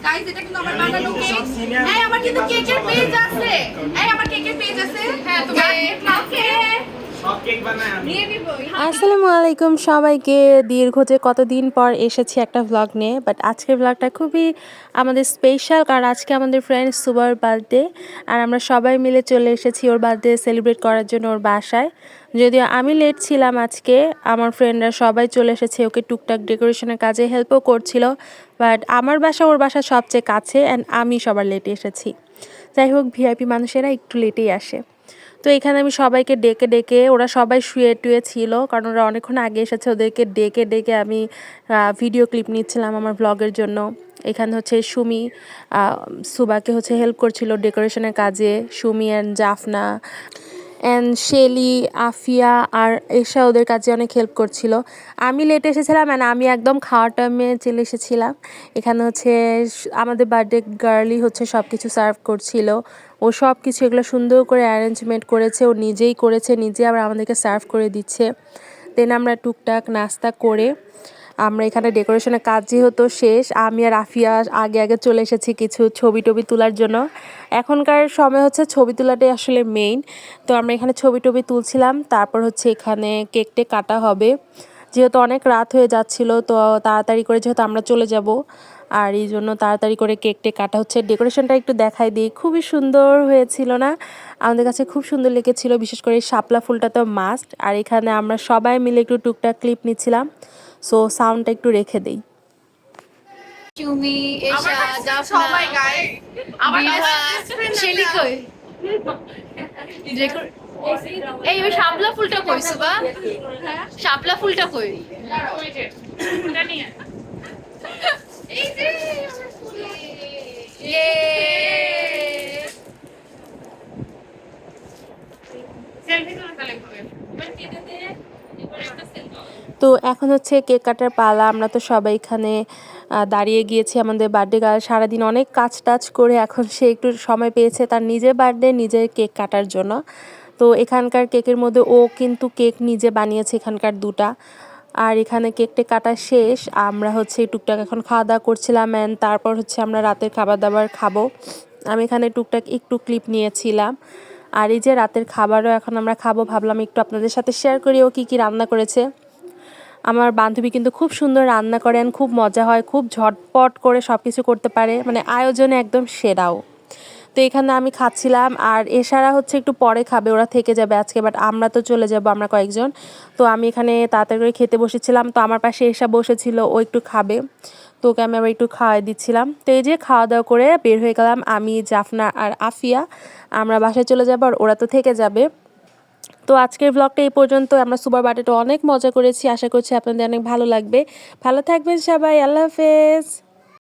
Guys এটা কিন্তু আমার বানানো কেক। এই আমার কিন্তু কেকের পেজ আছে। এই আমার কেকের পেজ আছে। হ্যাঁ তুমি ওকে সব কেক বানায় আমি নিয়ে নিব। আসসালামু আলাইকুম সবাইকে। দীর্ঘ যে কতদিন পর এসেছি একটা ভ্লগ নিয়ে, বাট আজকের ভ্লগটা খুবই আমাদের স্পেশাল, কারণ আজকে আমাদের ফ্রেন্ড সুবার বার্থডে আর আমরা সবাই মিলে চলে এসেছি ওর বার্থডে সেলিব্রেট করার জন্য ওর বাসায়। যদিও আমি লেট ছিলাম আজকে, আমার ফ্রেন্ডরা সবাই চলে এসেছে, ওকে টুকটাক ডেকোরেশনের কাজে হেল্পও করছিল, বাট আমার বাসা ওর বাসা সবচেয়ে কাছে অ্যান্ড আমি সবার লেটে এসেছি। যাই হোক, ভিআইপি মানুষেরা একটু লেটেই আসে। তো এখানে আমি সবাইকে ডেকে ডেকে, ওরা সবাই শুয়ে টুয়ে ছিল কারণ ওরা অনেকক্ষণ আগে এসেছে, ওদেরকে ডেকে ডেকে আমি ভিডিও ক্লিপ নিচ্ছিলাম আমার ব্লগের জন্য। এখানে হচ্ছে সুমি সুবাকে হচ্ছে হেল্প করছিল ডেকোরেশনের কাজে, সুমি অ্যান্ড জাফনা অ্যান্ড শেলি, আফিয়া আর এশা ওদের কাছে অনেক হেল্প করছিল। আমি লেট এসেছিলাম অ্যান্ড আমি একদম খাওয়ার টাইমে চলে এসেছিলাম। এখানে হচ্ছে আমাদের বার্থডে গার্লই হচ্ছে সব কিছু সার্ভ করছিল। ও সব কিছু এগুলো সুন্দর করে অ্যারেঞ্জমেন্ট করেছে, ও নিজেই করেছে, নিজে আবার আমাদেরকে সার্ভ করে দিচ্ছে। দেন আমরা টুকটাক নাস্তা করে আমরা এখানে ডেকোরেশনের কাজ যেহেতু শেষ, আমি আর আফিয়া আগে আগে চলে এসেছি কিছু ছবি টবি তোলার জন্য। এখনকার সময় হচ্ছে ছবি তোলাটাই আসলে মেইন। তো আমরা এখানে ছবি টবি তুলছিলাম, তারপর হচ্ছে এখানে কেকটে কাটা হবে। যেহেতু অনেক রাত হয়ে যাচ্ছিল, তো তাড়াতাড়ি করে যেহেতু আমরা চলে যাব, আর এই জন্য তাড়াতাড়ি করে কেকটে কাটা হচ্ছে। ডেকোরেশনটা একটু দেখাই দিই, খুবই সুন্দর হয়েছিল না? আমাদের কাছে খুব সুন্দর লেগেছিল, বিশেষ করে এই শাপলা ফুলটা তো মাস্ট। আর এখানে আমরা সবাই মিলে একটু টুকটাক ক্লিপ নিচ্ছিলাম, সো সাউন্ডটা একটু রেখে দেই। তুমি এশা জাফনা সবাই গাইস আমার বেস্ট ফ্রেন্ড শেলি কই এই ওই শাপলা ফুলটা কই সুবা শাপলা ফুলটা কই ওই যে ফুলটা নিয়ে এই যে ইয়ে সেলফি তোলা তাহলে হবে তো এখন হচ্ছে কেক কাটার পালা। আমরা তো সবাই এখানে দাঁড়িয়ে গিয়েছি, আমাদের বার্থডে গার্ল সারাদিন অনেক কাজ টাজ করে এখন সে একটু সময় পেয়েছে তার নিজের বার্থডে নিজের কেক কাটার জন্য। তো এখানকার কেকের মধ্যে ও কিন্তু কেক নিজে বানিয়েছে এখানকার দুটা। আর এখানে কেকটা কাটা শেষ, আমরা হচ্ছে টুকটাক এখন খাওয়া দাওয়া করছিলাম অ্যান্ড তারপর হচ্ছে আমরা রাতের খাবার দাবার খাবো। আমি এখানে টুকটাক একটু ক্লিপ নিয়েছিলাম। আর এই যে রাতের খাবারও এখন আমরা খাবো, ভাবলাম একটু আপনাদের সাথে শেয়ার করি ও কী কী রান্না করেছে। আমার বান্ধবী কিন্তু খুব সুন্দর রান্না করেন, খুব মজা হয়, খুব ঝটপট করে সব কিছু করতে পারে, মানে আয়োজনে একদম সেরাও। তো এখানে আমি খাচ্ছিলাম আর এশারা হচ্ছে একটু পরে খাবে, ওরা থেকে যাবে আজকে, বাট আমরা তো চলে যাব আমরা কয়েকজন। তো আমি এখানে তাড়াতাড়ি করে খেতে বসেছিলাম, তো আমার পাশে এশা বসেছিল, ও একটু খাবে, তো ওকে আমি আবার একটু খাওয়াই দিচ্ছিলাম। তো এই যে খাওয়া দাওয়া করে বের হয়ে গেলাম আমি, জাফনা আর আফিয়া। আমরা বাসায় চলে যাবো আর ওরা তো থেকে যাবে। তো আজকের ব্লগটা এই পর্যন্ত। আমরা সুপার বার্থডেটা অনেক মজা করেছি, আশা করছি আপনাদের অনেক ভালো লাগবে। ভালো থাকবেন সবাই, আল্লাহ হাফেজ।